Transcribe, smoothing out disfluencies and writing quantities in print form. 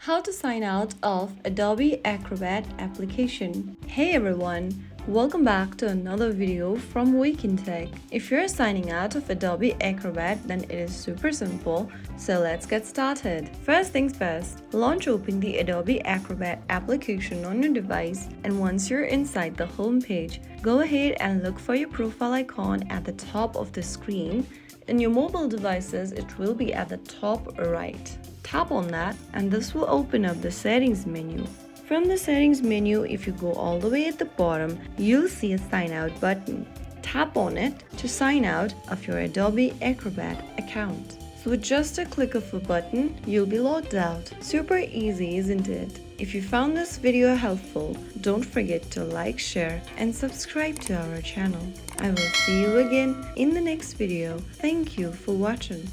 How to sign out of Adobe Acrobat application. Hey everyone, welcome back to another video from Wake&Tech. If you're signing out of Adobe Acrobat, then it is super simple, so let's get started. First things first, launch open the Adobe Acrobat application on your device, and once you're inside the home page, go ahead and look for your profile icon at the top of the screen. In your mobile devices, it will be at the top right. Tap on that and this will open up the settings menu. From the settings menu, if you go all the way at the bottom, you'll see a sign out button. Tap on it to sign out of your Adobe Acrobat account. So with just a click of a button, you'll be logged out. Super easy, isn't it? If you found this video helpful, don't forget to like, share, and subscribe to our channel. I will see you again in the next video. Thank you for watching.